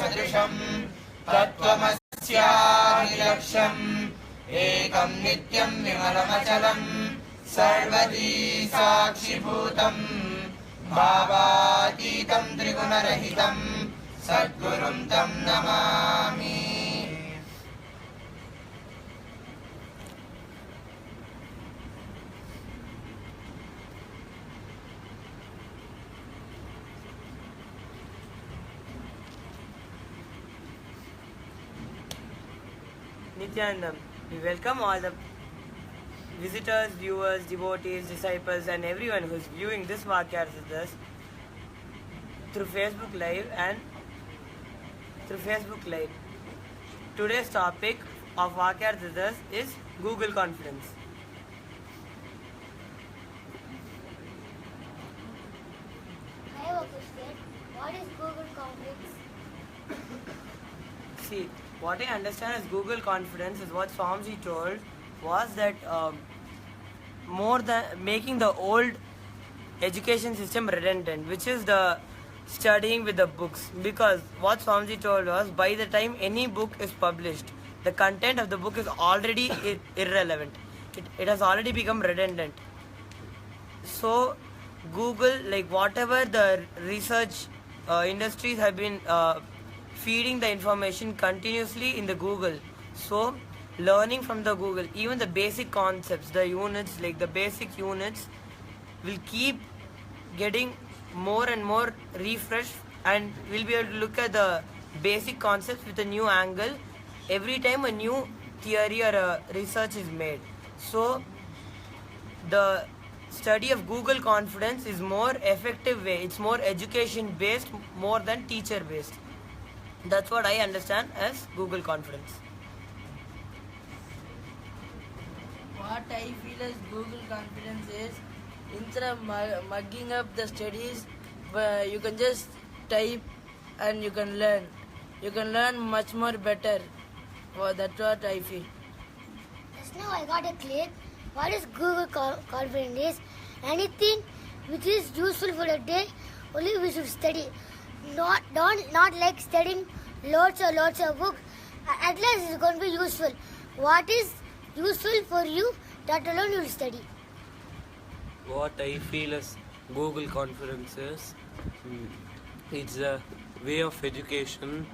सदृशम् तत्त्वमस्यादिलक्ष्यम् एकं नित्यं विमलमचलम् सर्वदी साक्षिभूतम् भावातीतं त्रिगुणरहितं सद्गुरुं तं Namami. Nityanandam, we welcome all the visitors, viewers, devotees, disciples and everyone who is viewing this Vakya Siddhas through Facebook Live and through Facebook Live. Today's topic of Vakya Siddhas is Google Confidence. I have a question. What is Google Confidence? See, what I understand as Google Confidence is what Swamiji told was that more than making the old education system redundant, which is the studying with the books. Because what Swamiji told was, by the time any book is published, the content of the book is already irrelevant. It has already become redundant. So Google, like whatever the research industries have been feeding the information continuously in the Google. So learning from the Google, even the basic concepts, the units, like the basic units will keep getting more and more refreshed, and we'll be able to look at the basic concepts with a new angle every time a new theory or a research is made. So the study of Google Confidence is more effective way. It's more education based more than teacher based. That's what I understand as Google Confidence. What I feel as Google Confidence is, instead of mugging up the studies, you can just type and you can learn. You can learn much more better. Well, that's what I feel. Just now I got a clip. What is Google Confidence is? Anything which is useful for the day, only we should study. Not like studying lots of books. At least it's going to be useful. What is useful for you, that alone you will study. What I feel as Google Confidence is, it's a way of education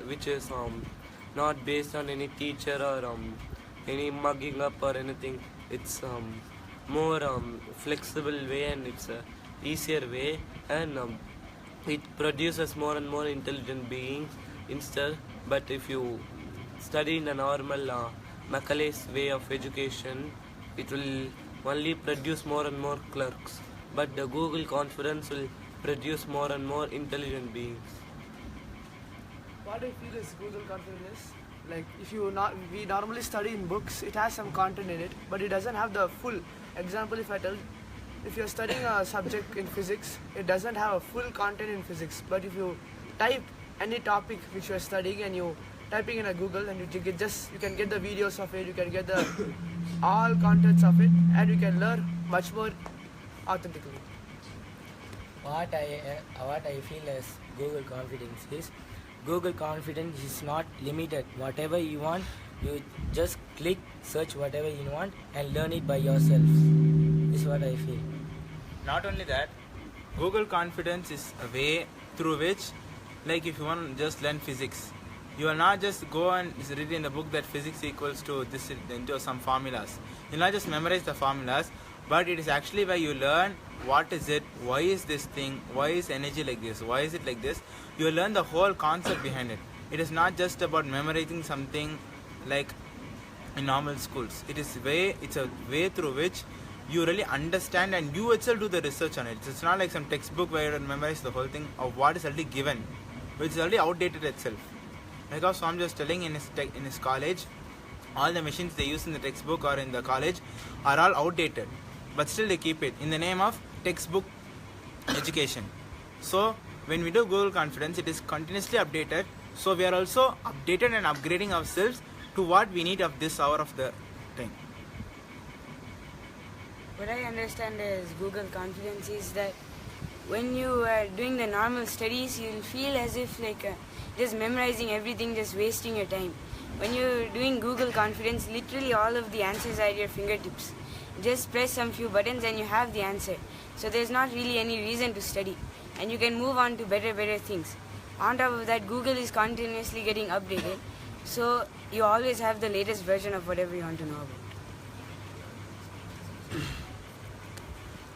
which is not based on any teacher or any mugging up or anything. It's more flexible way, and it's a easier way, and it produces more and more intelligent beings instead. But if you study in a normal Macaulay's way of education, it will only produce more and more clerks. But the Google Confidence will produce more and more intelligent beings. What I feel is Google Confidence, like we normally study in books, it has some content in it, but it doesn't have the full. Example, if you're studying a subject in physics, it doesn't have a full content in physics. But if you type any topic which you're studying and you typing in a Google, and you can get the videos of it, you can get the all contents of it, and you can learn much more authentically. What I feel as Google Confidence is, Google Confidence is not limited. Whatever you want, you just click, search whatever you want and learn it by yourself. This is what I feel. Not only that, Google Confidence is a way through which, like if you want to just learn physics, you will not just go and read in the book that physics equals to this into some formulas. You will not just memorize the formulas, but it is actually where you learn what is it, why is this thing, why is energy like this, why is it like this. You will learn the whole concept behind it. It is not just about memorizing something like in normal schools. It's a way through which you really understand and you itself do the research on it. It's not like some textbook where you memorize the whole thing of what is already given, which is already outdated itself. Like how Swam was telling in his college, all the machines they use in the textbook or in the college are all outdated, but still they keep it in the name of textbook education. So when we do Google Confidence, it is continuously updated. So we are also updated and upgrading ourselves to what we need of this hour of the time. What I understand is Google Confidence is that when you are doing the normal studies, you'll feel as if like just memorizing everything, just wasting your time. When you're doing Google Confidence, literally all of the answers are at your fingertips. Just press some few buttons and you have the answer. So there's not really any reason to study, and you can move on to better things. On top of that, Google is continuously getting updated, so you always have the latest version of whatever you want to know about.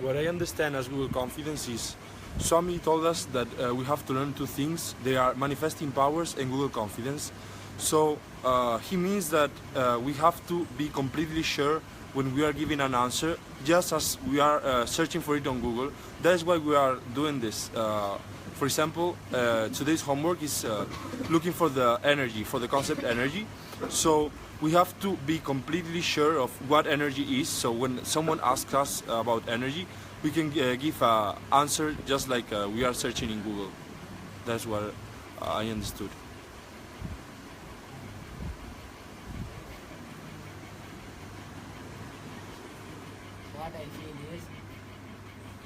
What I understand as Google Confidence is Swami told us that we have to learn two things. They are manifesting powers and Google Confidence. So he means that we have to be completely sure when we are giving an answer, just as we are searching for it on Google. That is why we are doing this. For example, today's homework is looking for the energy, for the concept energy. So we have to be completely sure of what energy is. So when someone asks us about energy, we can give an answer just like we are searching in Google. That's what I understood. What I feel is,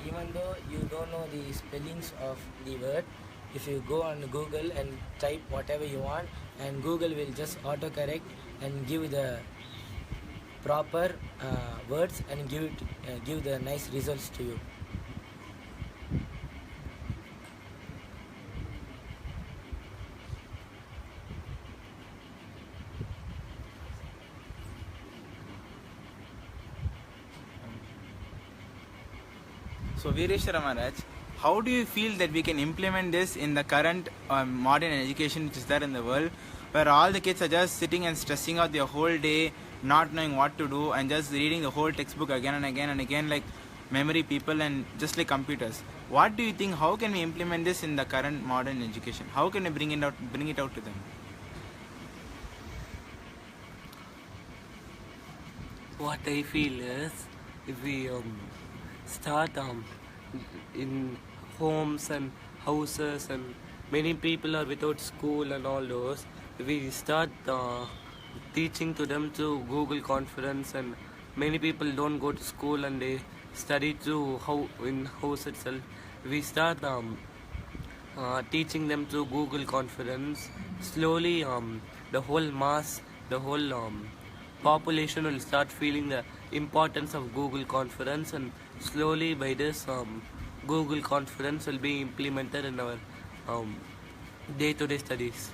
even though you don't know the spellings of the word, if you go on Google and type whatever you want, and Google will just autocorrect and give the proper words and give the nice results to you. So Vireshwara Maharaj, how do you feel that we can implement this in the current modern education which is there in the world, where all the kids are just sitting and stressing out their whole day, not knowing what to do, and just reading the whole textbook again and again and again like memory people and just like computers? What do you think? How can we implement this in the current modern education? How can we bring it out to them? What I feel is, if we start in homes and houses, and many people are without school and all those, we start teaching to them through Google Conference, and many people don't go to school and they study through in house itself. We start teaching them through Google Conference. Slowly the whole population will start feeling the importance of Google Conference, and slowly by this Google Conference will be implemented in our day-to-day studies.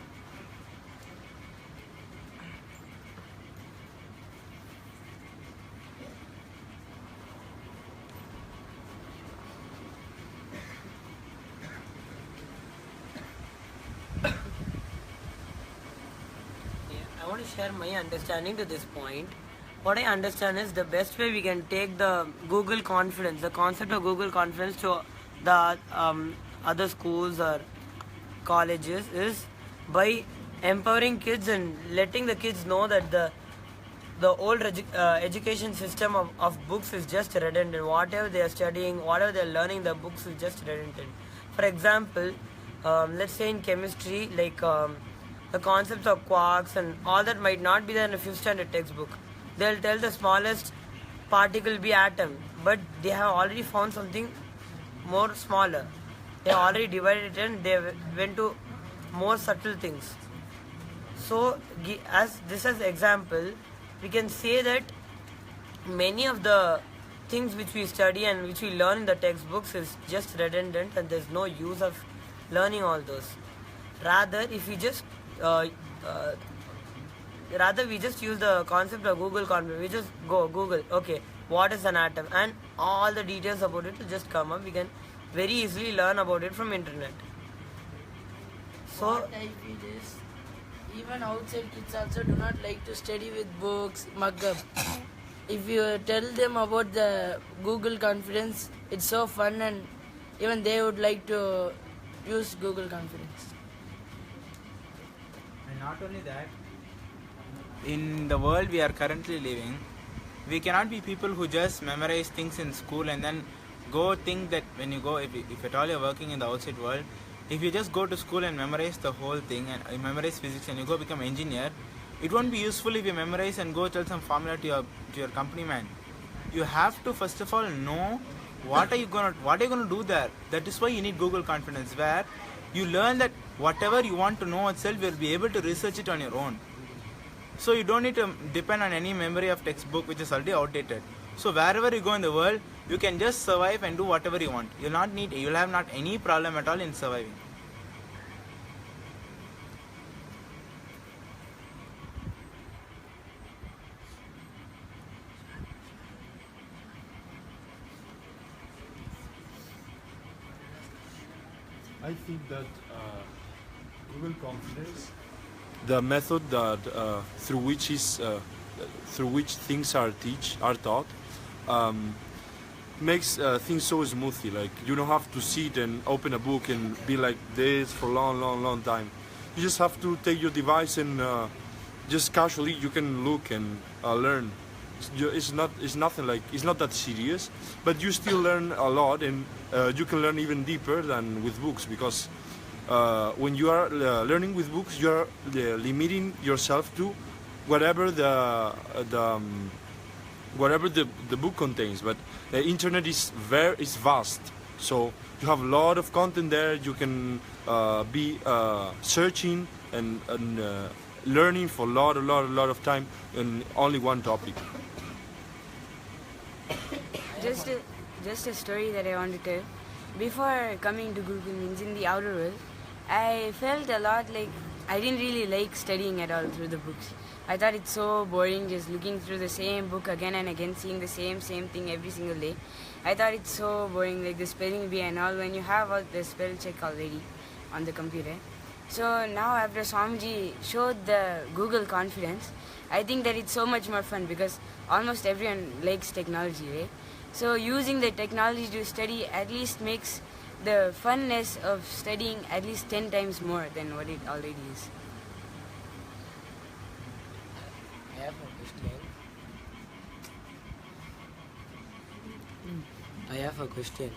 I want to share my understanding to this point. What I understand is the best way we can take the Google Confidence, the concept of Google Confidence to the other schools or colleges is by empowering kids and letting the kids know that the old education system of books is just redundant. Whatever they are studying, whatever they are learning, the books is just redundant. For example, let's say in chemistry, like the concepts of quarks and all that might not be there in a 5th standard textbook. They'll tell the smallest particle will be atom, but they have already found something more smaller. They have already divided it and they went to more subtle things. So as example, we can say that many of the things which we study and which we learn in the textbooks is just redundant, and there's no use of learning all those. Rather, if we just we just use the concept of Google Confidence. We just go Google, okay, what is an atom, and all the details about it will just come up. We can very easily learn about it from internet. So what I feel is, even outside kids also do not like to study with books, mug up. If you tell them about the Google Confidence, it's so fun, and even they would like to use Google Confidence. And not only that, in the world we are currently living, we cannot be people who just memorize things in school and then go think that when you go, if at all you're working in the outside world, if you just go to school and memorize the whole thing and you memorize physics and you go become engineer, it won't be useful if you memorize and go tell some formula to your company man. You have to first of all know what are you gonna do there? That is why you need Google Confidence, where you learn that whatever you want to know itself, you'll be able to research it on your own. So you don't need to depend on any memory of textbook which is already outdated. So wherever you go in the world, you can just survive and do whatever you want. You'll have not any problem at all in surviving. I think that Google Confidence, the method that through which things are taught, makes things so smoothly. Like you don't have to sit and open a book and be like this for a long time. You just have to take your device and just casually you can look and learn. It's not that serious, but you still learn a lot, and you can learn even deeper than with books, because when you are learning with books, you are limiting yourself to whatever the book contains. But the internet is vast, so you have a lot of content there. You can be searching and learning for a lot of time in only one topic. Just a story that I want to tell. Before coming to Google Means in the outer world, I felt a lot like I didn't really like studying at all through the books. I thought it's so boring just looking through the same book again and again, seeing the same thing every single day. I thought it's so boring, like the spelling bee and all, when you have all the spell check already on the computer. So now after Swamiji showed the Google Confidence, I think that it's so much more fun because almost everyone likes technology, right? So using the technology to study at least makes the funness of studying at least 10 times more than what it already is. I have a question.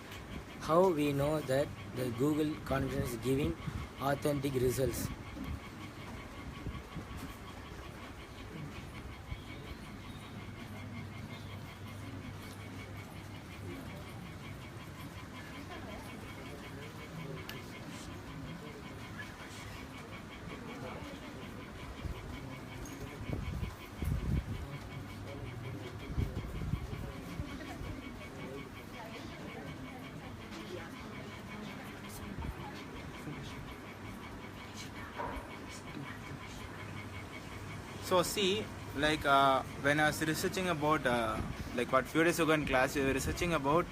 How we know that the Google Confidence is giving authentic results? So see, like when I was researching about, like what few days ago in class, we were researching about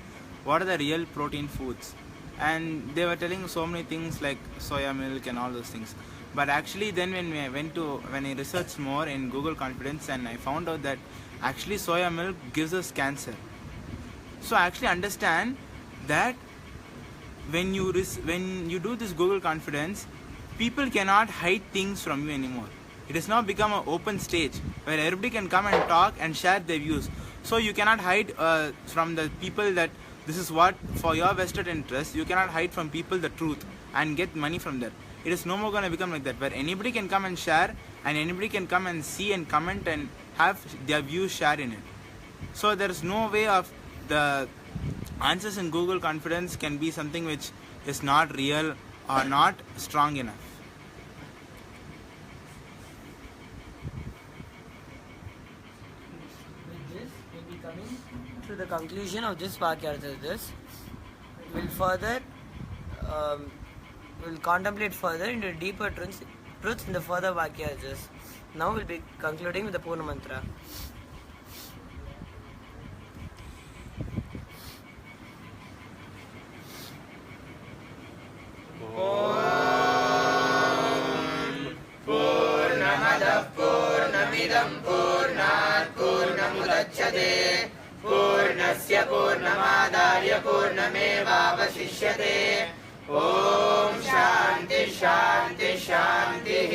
what are the real protein foods, and they were telling so many things like soya milk and all those things. But actually, then when I researched more in Google Confidence, and I found out that actually soya milk gives us cancer. So I actually understand that when you do this Google Confidence, people cannot hide things from you anymore. It has now become an open stage where everybody can come and talk and share their views. So you cannot hide from the people that this is what for your vested interest. You cannot hide from people the truth and get money from that. It is no more going to become like that, where anybody can come and share, and anybody can come and see and comment and have their views shared in it. So there is no way of the answers in Google Confidence can be something which is not real or not strong enough. With this, we'll be coming to the conclusion of this Vakyartha. This will further, will contemplate further into deeper truths in the further Vakyarthas. Now we'll be concluding with the Purna Mantra. पूर्णमदः पूर्णमिदं पूर्णात् पूर्णमुदच्यते पूर्णस्य पूर्णमादाय पूर्णमेवावशिष्यते ॐ शान्ति शान्ति शान्तिः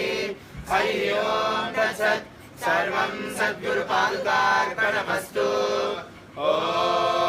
हरि ओम् तत्सत् सर्वं सद्गुरुपादुकार्पणमस्तु ॐ